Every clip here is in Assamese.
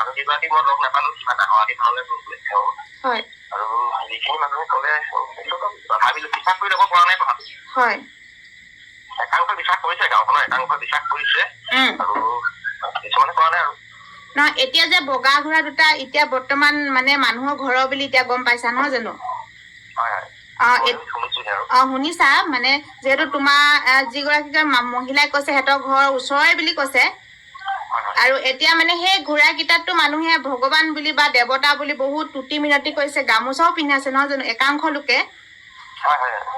মানুহকেইগৰাকী মই লগ নাপালো কিবা ডাঙৰ আদি ধৰণে তেওঁ হয় আৰু যিখিনি মানুহে ক'লে ভাবিলো বিশ্বাস কৰি ল'ব পৰা নাই কথাটো হয় একাংশ বিশ্বাস কৰিছে গাঁওখনৰ একাংশ বিশ্বাস কৰিছে আৰু কিছুমানে কৰা নাই আৰু নহয় এতিয়া যে বগা ঘোঁৰা দুটা এতিয়া বৰ্তমান মানে মানুহৰ ঘৰৰ বুলি এতিয়া গম পাইছা নহয় জানো শুনিছা মানে যিহেতু তোমাৰ যিগৰাকী মহিলাই কৈছে সিহঁতৰ ঘৰৰ ওচৰৰে বুলি কৈছে আৰু এতিয়া মানে সেই ঘোঁৰা কেইটাতো মানুহে ভগৱান বুলি বা দেৱতা বুলি বহুত তুতি মিনতি কৰিছে গামোচাও পিন্ধাইছে নহয় জানো একাংশ লোকে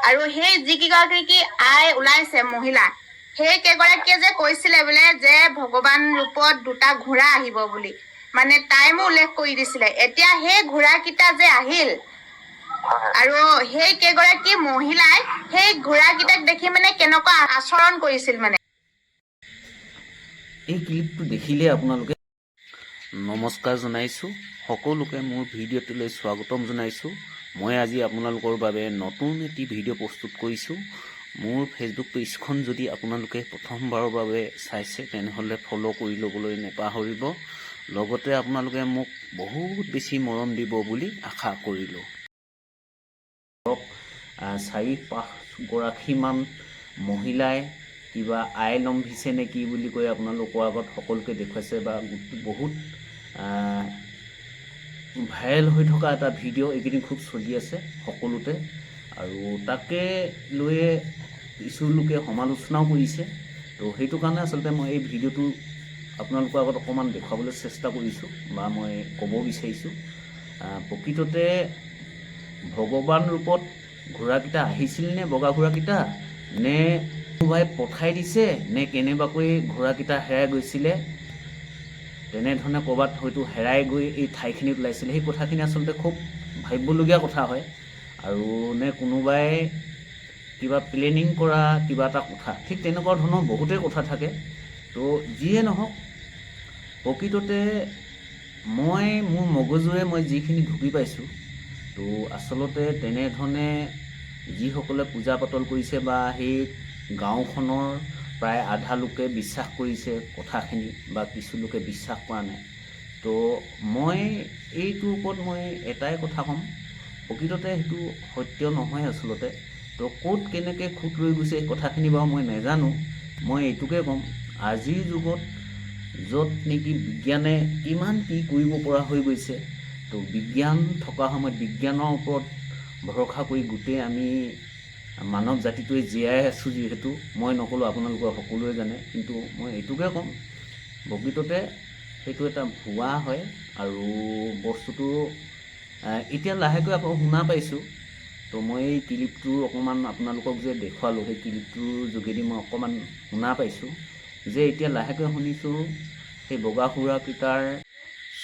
আৰু সেই যিকেইগৰাকী আই ওলাইছে মহিলা সেই কেইগৰাকীয়ে যে কৈছিলে বোলে যে ভগৱান ৰূপত দুটা ঘোঁৰা আহিব বুলি মানে টাইমো উল্লেখ কৰি দিছিলে এতিয়া সেই ঘোঁৰা কেইটা যে আহিল আৰু সেই কেইগৰাকী মহিলাই সেই ঘোঁৰা কেইটাক দেখি মানে কেনেকুৱা আচৰণ কৰিছিল মানে এই ক্লিপটো দেখিলে আপোনালোকে নমস্কাৰ জনাইছোঁ সকলোকে মোৰ ভিডিঅ'টোলৈ স্বাগতম জনাইছোঁ মই আজি আপোনালোকৰ বাবে নতুন এটি ভিডিঅ' প্ৰস্তুত কৰিছোঁ মোৰ ফেচবুক পেজখন যদি আপোনালোকে প্ৰথমবাৰৰ বাবে চাইছে তেনেহ'লে ফ'ল' কৰি ল'বলৈ নেপাহৰিব লগতে আপোনালোকে মোক বহুত বেছি মৰম দিব বুলি আশা কৰিলোঁ 4-5গৰাকীমান মহিলাই কিবা আই লম্ভিছে নেকি বুলি কৈ আপোনালোকৰ আগত সকলোকে দেখুৱাইছে বা বহুত ভাইৰেল হৈ থকা এটা ভিডিঅ' এইকেইদিন খুব চলি আছে সকলোতে আৰু তাকে লৈয়ে কিছু লোকে সমালোচনাও কৰিছে তো সেইটো কাৰণে আচলতে মই এই ভিডিঅ'টো আপোনালোকৰ আগত অকণমান দেখুৱাবলৈ চেষ্টা কৰিছোঁ বা মই ক'ব বিচাৰিছোঁ প্ৰকৃততে ভগৱান ৰূপত ঘোঁৰাকেইটা আহিছিল নে বগা ঘোঁৰাকেইটা নে কোনোবাই পঠাই দিছে নে কেনেবাকৈ ঘোঁৰাকেইটা হেৰাই গৈছিলে তেনেধৰণে ক'ৰবাত হয়তো হেৰাই গৈ এই ঠাইখিনিত ওলাইছিলে সেই কথাখিনি আচলতে খুব ভাবিবলগীয়া কথা হয় আৰু নে কোনোবাই কিবা প্লেনিং কৰা কিবা এটা কথা ঠিক তেনেকুৱা ধৰণৰ বহুতেই কথা থাকে তো যিয়ে নহওক প্ৰকৃততে মই মোৰ মগজুৰে মই যিখিনি ঢুকি পাইছোঁ তো আচলতে তেনেধৰণে যিসকলে পূজা পাতল কৰিছে বা সেই গাঁওখনৰ প্ৰায় আধা লোকে বিশ্বাস কৰিছে কথাখিনি বা কিছু লোকে বিশ্বাস কৰা নাই তো মই এইটোৰ ওপৰত মই এটাই কথা ক'ম প্ৰকৃততে সেইটো সত্য নহয় আচলতে তো ক'ত কেনেকৈ খুঁত ৰৈ গৈছে এই কথাখিনি বাৰু মই নাজানো মই এইটোকে ক'ম আজিৰ যুগত য'ত নেকি বিজ্ঞানে কিমান কি কৰিব পৰা হৈ গৈছে তো বিজ্ঞান থকা সময়ত বিজ্ঞানৰ ওপৰত ভৰসা কৰি গোটেই আমি মানৱ জাতিটোৱে জীয়াই আছোঁ যিহেতু মই নক'লোঁ আপোনালোকৰ সকলোৱে জানে কিন্তু মই এইটোকে ক'ম প্ৰকৃততে সেইটো এটা ভুৱা হয় আৰু বস্তুটো এতিয়া লাহেকৈ আকৌ শুনা পাইছোঁ তো মই এই ক্লিপটো অকণমান আপোনালোকক যে দেখুৱালোঁ সেই ক্লিপটোৰ যোগেদি মই অকণমান শুনা পাইছোঁ যে এতিয়া লাহেকৈ শুনিছোঁ সেই বগা ঘোঁৰাকেইটাৰ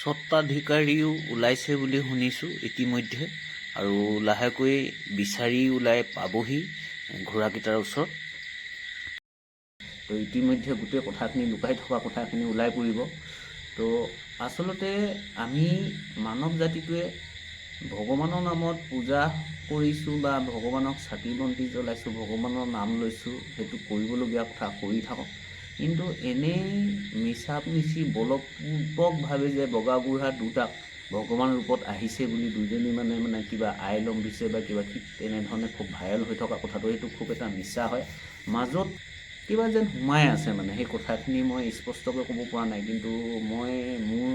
স্বত্বাধিকাৰীও ওলাইছে বুলি শুনিছোঁ ইতিমধ্যে আৰু লাহেকৈ বিচাৰি ওলাই পাবহি ঘোঁৰাকেইটাৰ ওচৰত তো ইতিমধ্যে গোটেই কথাখিনি লুকাই থকা কথাখিনি ওলাই পৰিব তো আচলতে আমি মানৱ জাতিটোৱে ভগৱানৰ নামত পূজা কৰিছোঁ বা ভগৱানক চাকি বন্তি জ্বলাইছোঁ ভগৱানৰ নাম লৈছোঁ সেইটো কৰিবলগীয়া কথা কৰি থাকক কিন্তু এনেই মিছামিছি বলপূৰ্বকভাৱে যে বগা ঘোঁৰা দুটাক ভগৱান ৰূপত আহিছে বুলি দুজনী মানে কিবা আই লম্ভিছে বা কিবা ঠিক তেনেধৰণে খুব ভাইৰেল হৈ থকা কথাটো সেইটো খুব এটা মিছা হয় মাজত কিবা যেন সোমাই আছে মানে সেই কথাখিনি মই স্পষ্টকৈ ক'ব পৰা নাই কিন্তু মই মোৰ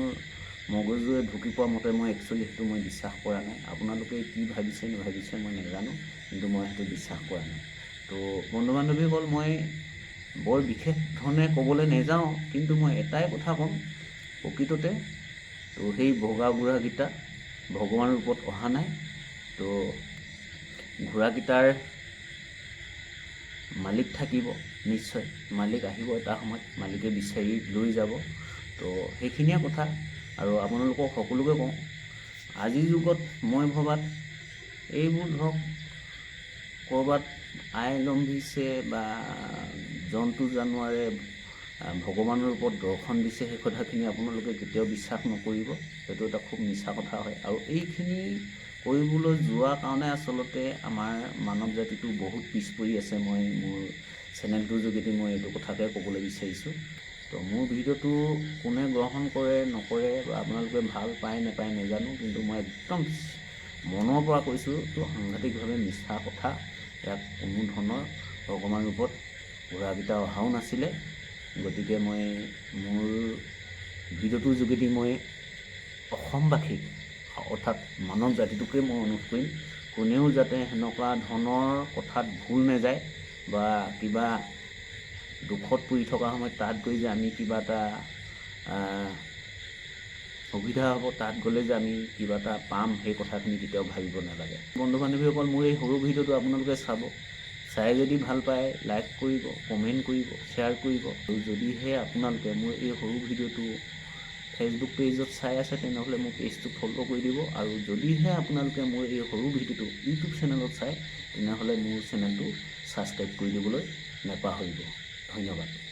মগজুৰে ঢুকি পোৱা মতে মই একচুৱেলি সেইটো মই বিশ্বাস কৰা নাই আপোনালোকে কি ভাবিছে নাভাবিছে মই নাজানো কিন্তু মই সেইটো বিশ্বাস কৰা নাই তো বন্ধু বান্ধৱীসকল মই বৰ বিশেষ ধৰণে ক'বলৈ নাযাওঁ কিন্তু মই এটাই কথা ক'ম প্ৰকৃততে তো সেই বগা ঘোঁৰাকেইটা ভগৱান ৰূপত অহা নাই তো ঘোঁৰাকেইটাৰ মালিক থাকিব নিশ্চয় মালিক আহিব এটা সময়ত মালিকে বিচাৰি লৈ যাব তো সেইখিনিয়ে কথা আৰু আপোনালোকক সকলোকে কওঁ আজিৰ যুগত মই ভবাত এইবোৰ ধৰক ক'ৰবাত আই লম্ভিছে বা জন্তু জানোৱাৰে ভগৱানৰ ওপৰত দৰ্শন দিছে সেই কথাখিনি আপোনালোকে কেতিয়াও বিশ্বাস নকৰিব সেইটো এটা খুব মিছা কথা হয় আৰু এইখিনি কৰিবলৈ যোৱা কাৰণে আচলতে আমাৰ মানৱ জাতিটো বহুত পিছ পৰি আছে মই মোৰ চেনেলটোৰ যোগেদি মই এইটো কথাকে ক'বলৈ বিচাৰিছোঁ তো মোৰ ভিডিঅ'টো কোনে গ্ৰহণ কৰে নকৰে বা আপোনালোকে ভাল পায় নাপায় নাজানো, কিন্তু মই একদম মনৰ পৰা কৈছোঁ তো সাংঘাতিকভাৱে মিছা কথা। ইয়াত কোনো ধৰণৰ ভগৱানৰ ৰূপত ঘোঁৰাকেইটা অহাও নাছিলে। গতিকে মই মোৰ ভিডিঅ'টোৰ যোগেদি মই অসমবাসীক অৰ্থাৎ মানৱ জাতিটোকে মই অনুৰোধ কৰিম, কোনেও যাতে সেনেকুৱা ধৰণৰ কথাত ভুল নাযায় বা কিবা দুখত পৰি থকা সময়ত তাত গৈ যে আমি কিবা এটা সুবিধা হ'ব, তাত গ'লে যে আমি কিবা এটা পাম, সেই কথাখিনি কেতিয়াও ভাবিব নালাগে। বন্ধু বান্ধৱীসকল, মোৰ এই সৰু ভিডিঅ'টো আপোনালোকে চাব, চাই যদি ভাল পায় লাইক কৰিব, কমেণ্ট কৰিব, শ্বেয়াৰ কৰিব। আৰু যদিহে আপোনালোকে মোৰ এই সৰু ভিডিঅ'টো ফেচবুক পেজত চাই আছে তেনেহ'লে মোৰ পেজটো ফ'ল' কৰি দিব। আৰু যদিহে আপোনালোকে মোৰ এই সৰু ভিডিঅ'টো ইউটিউব চেনেলত চায় তেনেহ'লে মোৰ চেনেলটো ছাবস্ক্ৰাইব কৰি দিবলৈ নাপাহৰিব। ধন্যবাদ।